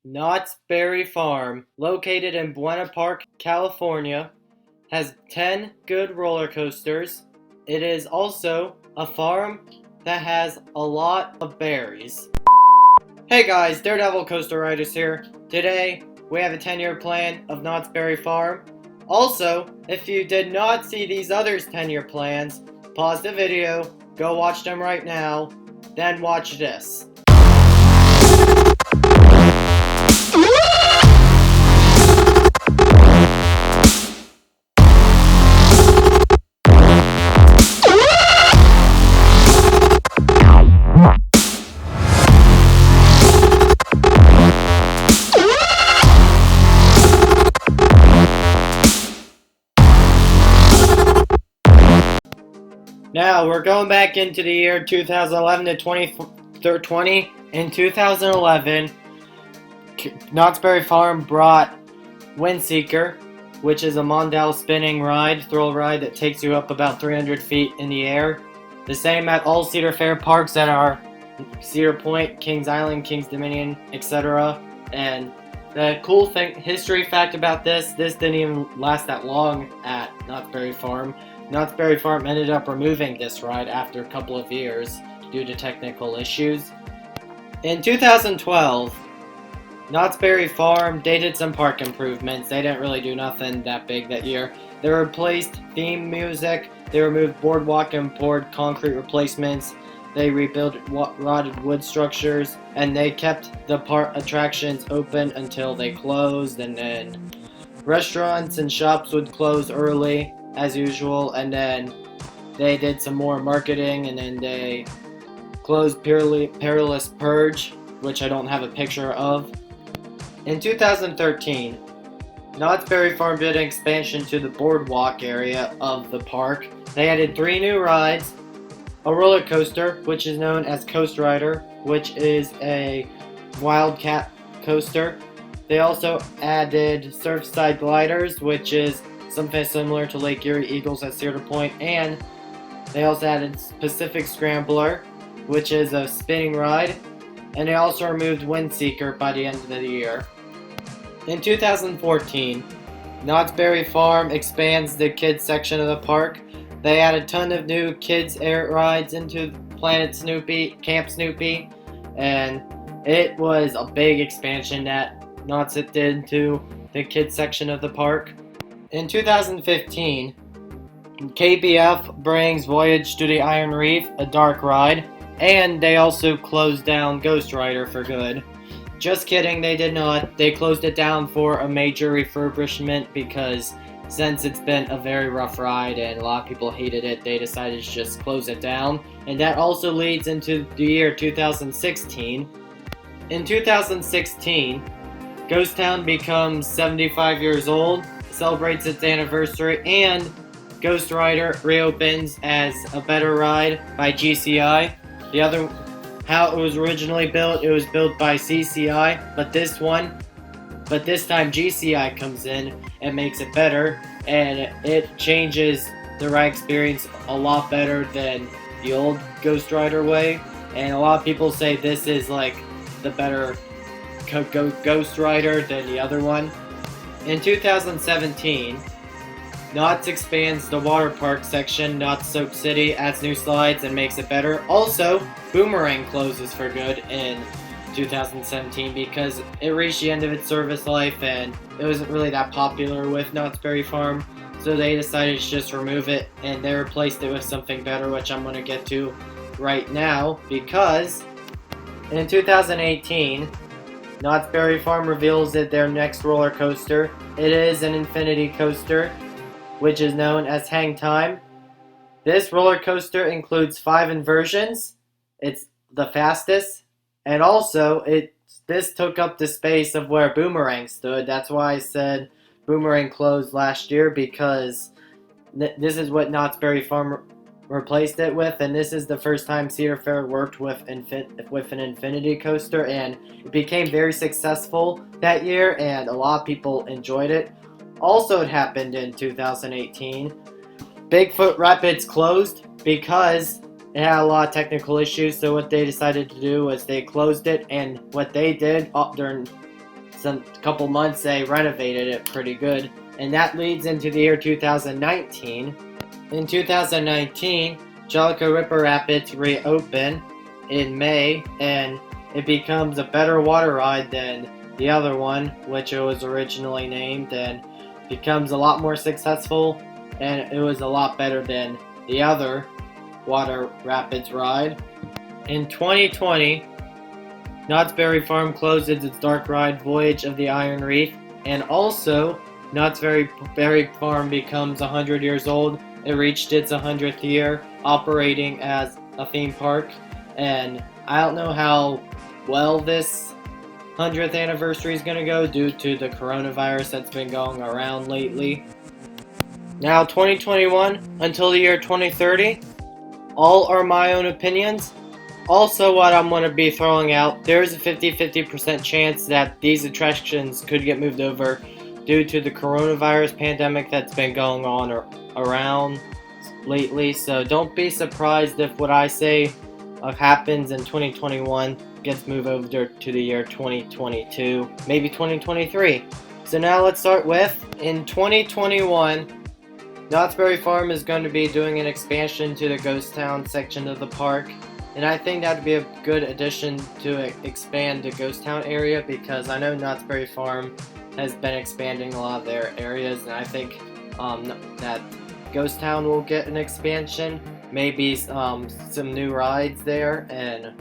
Knott's Berry Farm, located in Buena Park, California, has 10 good roller coasters. It is also a farm that has a lot of berries. Hey guys, Daredevil Coaster Riders here. Today, we have a 10-year plan of Knott's Berry Farm. Also, if you did not see these others 10-year plans, pause the video, go watch them right now, then watch this. Now, we're going back into the year 2011 to 2020. In 2011, Knott's Berry Farm brought Windseeker, which is a Mondale spinning ride, thrill ride that takes you up about 300 feet in the air. The same at all Cedar Fair parks that are Cedar Point, Kings Island, Kings Dominion, etc. And the cool history fact about this didn't even last that long at Knott's Berry Farm. Knott's Berry Farm ended up removing this ride after a couple of years due to technical issues. In 2012, Knott's Berry Farm, they did some park improvements. They didn't really do nothing that big that year. They replaced theme music, they removed boardwalk and poured concrete replacements, they rebuilt rotted wood structures, and they kept the park attractions open until they closed, and then restaurants and shops would close early as usual, and then they did some more marketing, and then they closed Perilous Purge, which I don't have a picture of. In 2013, Knott's Berry Farm did an expansion to the boardwalk area of the park. They added 3 new rides, a roller coaster, which is known as Coast Rider, which is a wildcat coaster. They also added Surfside Gliders, which is something similar to Lake Erie Eagles at Cedar Point, and they also added Pacific Scrambler, which is a spinning ride, and they also removed Windseeker by the end of the year. In 2014, Knott's Berry Farm expands the kids section of the park. They add a ton of new kids air rides into Planet Snoopy, Camp Snoopy, and it was a big expansion that Knott's did to the kids section of the park. In 2015, KBF brings Voyage to the Iron Reef, a dark ride, and they also closed down Ghost Rider for good. Just kidding, they did not. They closed it down for a major refurbishment because since it's been a very rough ride and a lot of people hated it, they decided to just close it down. And that also leads into the year 2016. In 2016, Ghost Town becomes 75 years old, celebrates its anniversary, and Ghost Rider reopens as a better ride by GCI. How it was originally built, it was built by CCI, but this time GCI comes in and makes it better, and it changes the ride experience a lot better than the old Ghost Rider way, and a lot of people say this is like the better Ghost Rider than the other one. In 2017, Knott's expands the water park section. Knott's Soap City adds new slides and makes it better. Also, Boomerang closes for good in 2017 because it reached the end of its service life and it wasn't really that popular with Knott's Berry Farm. So they decided to just remove it and they replaced it with something better, which I'm going to get to right now, because in 2018, Knott's Berry Farm reveals that their next roller coaster, it is an infinity coaster, which is known as Hang Time. This roller coaster includes 5 inversions. It's the fastest, and also this took up the space of where Boomerang stood. That's why I said Boomerang closed last year, because this is what Knott's Berry Farm replaced it with, and this is the first time Cedar Fair worked with an infinity coaster, and it became very successful that year, and a lot of people enjoyed it. Also, it happened in 2018. Bigfoot Rapids closed because it had a lot of technical issues, so what they decided to do was they closed it, and what they did during some couple months they renovated it pretty good. And that leads into the year 2019. In 2019, Jellicoe Ripper Rapids reopen in May, and it becomes a better water ride than the other one, which it was originally named, and becomes a lot more successful, and it was a lot better than the other water rapids ride. In 2020, Knott's Berry Farm closes its dark ride Voyage of the Iron Reef, and also Knott's Berry Farm becomes 100 years old. It reached its 100th year operating as a theme park, and I don't know how well this 100th anniversary is going to go due to the coronavirus that's been going around lately. Now 2021 until the year 2030, all are my own opinions. Also, what I'm going to be throwing out, there's a 50% chance that these attractions could get moved over due to the coronavirus pandemic that's been going on around lately. So don't be surprised if what I say happens in 2021 gets moved over to the year 2022, maybe 2023. So now let's start with, in 2021, Knott's Berry Farm is going to be doing an expansion to the Ghost Town section of the park. And I think that would be a good addition to expand the Ghost Town area, because I know Knott's Berry Farm has been expanding a lot of their areas, and I think that Ghost Town will get an expansion, maybe some new rides there, and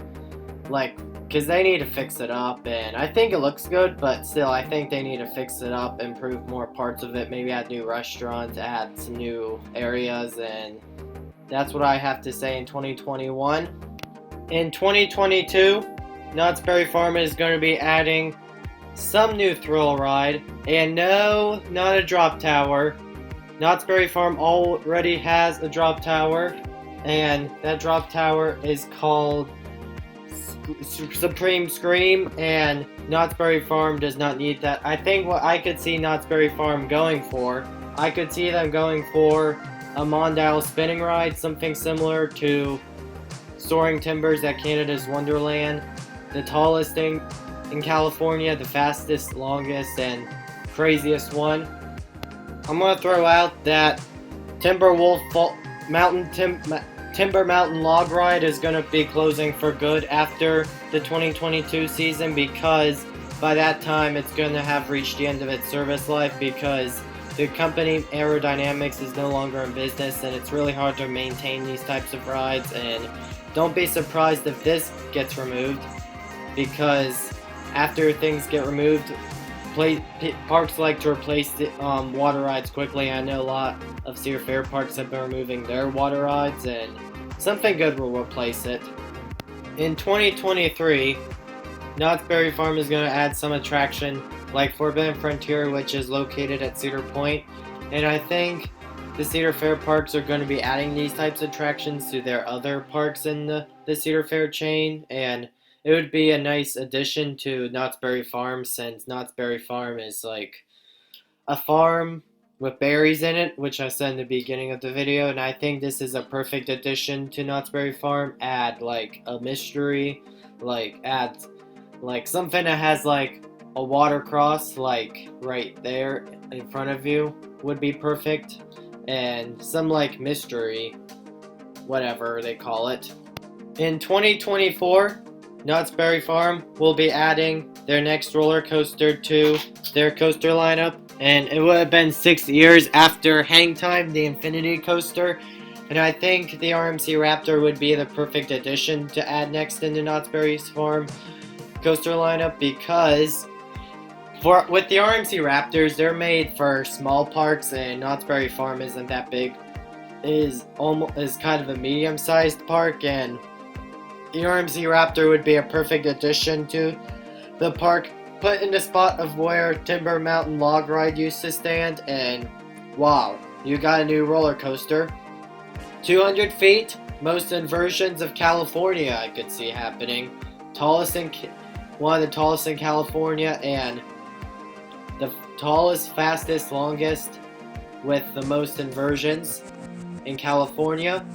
because they need to fix it up, and I think it looks good, but still I think they need to fix it up, improve more parts of it, maybe add new restaurants, add some new areas, and that's what I have to say in 2021. In 2022, Knott's Berry Farm is going to be adding some new thrill ride, and no, not a drop tower. Knott's Berry Farm already has a drop tower, and that drop tower is called Supreme Scream, and Knott's Berry Farm does not need that. I think what I could see Knott's Berry Farm going for, I could see them going for a Mondial spinning ride, something similar to Soaring Timbers at Canada's Wonderland, the tallest thing in California, the fastest, longest, and craziest one. I'm going to throw out that Timber Mountain Log Ride is going to be closing for good after the 2022 season, because by that time it's going to have reached the end of its service life, because the company Aerodynamics is no longer in business, and it's really hard to maintain these types of rides. And don't be surprised if this gets removed, because after things get removed, parks like to replace the water rides quickly. I know a lot of Cedar Fair parks have been removing their water rides, and something good will replace it. In 2023, Knott's Berry Farm is going to add some attraction like Forbidden Frontier, which is located at Cedar Point, and I think the Cedar Fair parks are going to be adding these types of attractions to their other parks in the Cedar Fair chain, and it would be a nice addition to Knott's Berry Farm, since Knott's Berry Farm is like a farm with berries in it, which I said in the beginning of the video, and I think this is a perfect addition to Knott's Berry Farm. Add like a mystery, add something that has like a water cross like right there in front of you would be perfect, and some like mystery, whatever they call it. In 2024, Knott's Berry Farm will be adding their next roller coaster to their coaster lineup, and it would have been 6 years after Hang Time, the Infinity Coaster, and I think the RMC Raptor would be the perfect addition to add next into Knott's Berry Farm coaster lineup, because with the RMC Raptors, they're made for small parks, and Knott's Berry Farm isn't that big. Is kind of a medium-sized park, and the RMC Raptor would be a perfect addition to the park, put in the spot of where Timber Mountain Log Ride used to stand, and wow, you got a new roller coaster. 200 feet, most inversions of California I could see happening. One of the tallest in California, and the tallest, fastest, longest with the most inversions in California.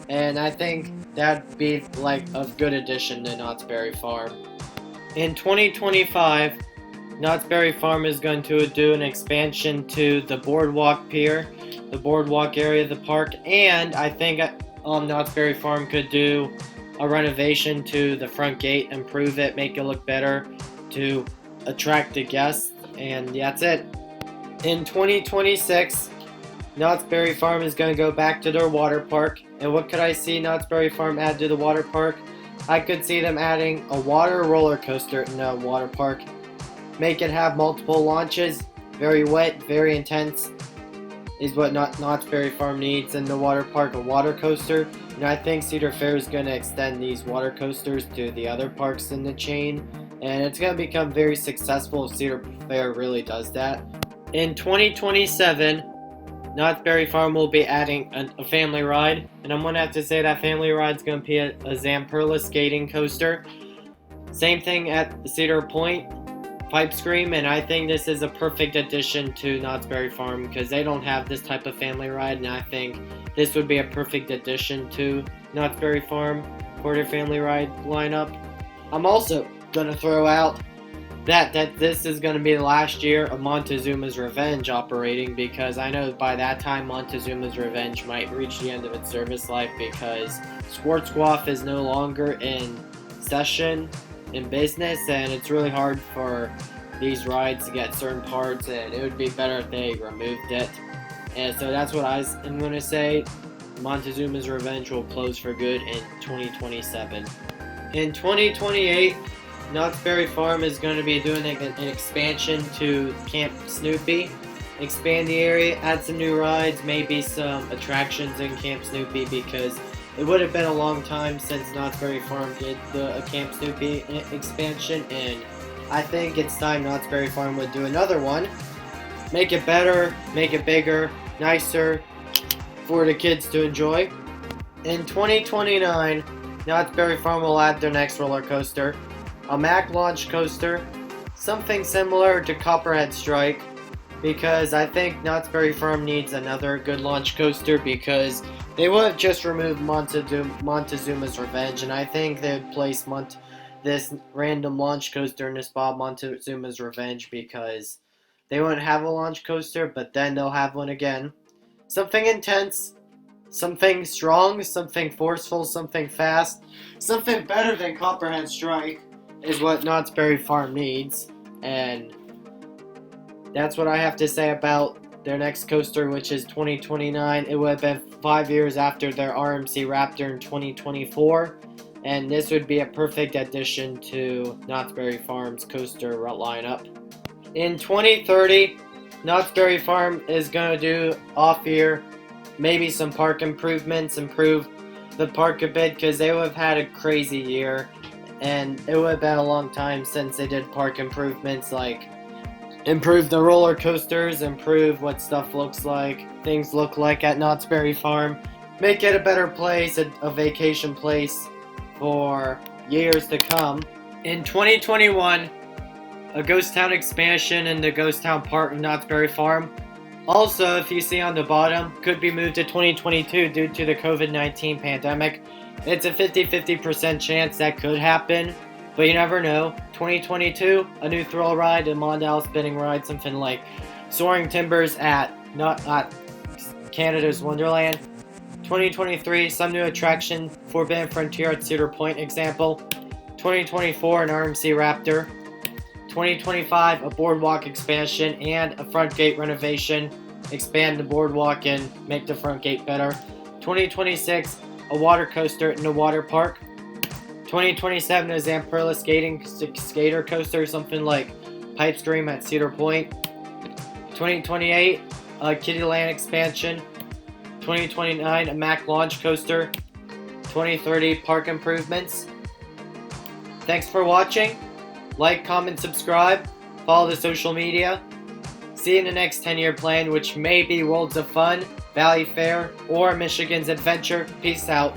And I think that'd be like a good addition to Knott's Berry Farm. In 2025, Knott's Berry Farm is going to do an expansion to the boardwalk pier, the boardwalk area of the park, and I think Knott's Berry Farm could do a renovation to the front gate, improve it, make it look better to attract the guests, and that's it. In 2026, Knott's Berry Farm is going to go back to their water park, and what could I see Knott's Berry Farm add to the water park? I could see them adding a water roller coaster in the water park. Make it have multiple launches, very wet, very intense, is what Knott's Berry Farm needs in the water park, a water coaster. And I think Cedar Fair is going to extend these water coasters to the other parks in the chain, and it's going to become very successful if Cedar Fair really does that. In 2027, Knott's Berry Farm will be adding a family ride, and I'm going to have to say that family ride is going to be a Zamperla skating coaster. Same thing at Cedar Point, Pipe Scream, and I think this is a perfect addition to Knott's Berry Farm because they don't have this type of family ride, and I think this would be a perfect addition to Knott's Berry Farm for their family ride lineup. I'm also going to throw out that this is going to be the last year of Montezuma's Revenge operating, because I know by that time Montezuma's Revenge might reach the end of its service life because Schwarzkopf is no longer in session in business, and it's really hard for these rides to get certain parts, and it would be better if they removed it. And so that's what I'm going to say. Montezuma's Revenge will close for good in 2027. In 2028, Knott's Berry Farm is going to be doing an expansion to Camp Snoopy. Expand the area, add some new rides, maybe some attractions in Camp Snoopy, because it would have been a long time since Knott's Berry Farm did the Camp Snoopy expansion, and I think it's time Knott's Berry Farm would do another one. Make it better, make it bigger, nicer for the kids to enjoy. In 2029, Knott's Berry Farm will add their next roller coaster, a Mack launch coaster, something similar to Copperhead Strike, because I think Knott's Berry Farm needs another good launch coaster, because they would have just removed Montezuma's Revenge, and I think they would place this random launch coaster in the spot Montezuma's Revenge, because they wouldn't have a launch coaster, but then they'll have one again. Something intense, something strong, something forceful, something fast, something better than Copperhead Strike is what Knott's Berry Farm needs, and that's what I have to say about their next coaster, which is 2029. It would have been 5 years after their RMC Raptor in 2024, and this would be a perfect addition to Knott's Berry Farm's coaster lineup. In 2030, Knott's Berry Farm is going to do off-year, maybe some park improvements, improve the park a bit, because they would have had a crazy year, and it would have been a long time since they did park improvements, like improve the roller coasters, improve what stuff looks like, things look like at Knott's Berry Farm, make it a better place, a vacation place for years to come. In 2021, a Ghost Town expansion in the Ghost Town part of Knott's Berry Farm. Also, if you see on the bottom, could be moved to 2022 due to the COVID-19 pandemic. It's a 50-50% chance that could happen, but you never know. 2022, a new thrill ride, a Mondale spinning ride, something like Soaring Timbers at Canada's Wonderland. 2023, some new attraction, Forbidden Frontier at Cedar Point example. 2024, an RMC Raptor. 2025, a boardwalk expansion and a front gate renovation. Expand the boardwalk and make the front gate better. 2026, a water coaster in the water park. 2027, a Zamperla skater coaster, something like Pipe Scream at Cedar Point. 2028, a Kittyland expansion. 2029, a Mack launch coaster. 2030, park improvements. Thanks for watching. Like, comment, subscribe. Follow the social media. See you in the next 10-year plan, which may be Worlds of Fun, Valley Fair, or Michigan's Adventure. Peace out.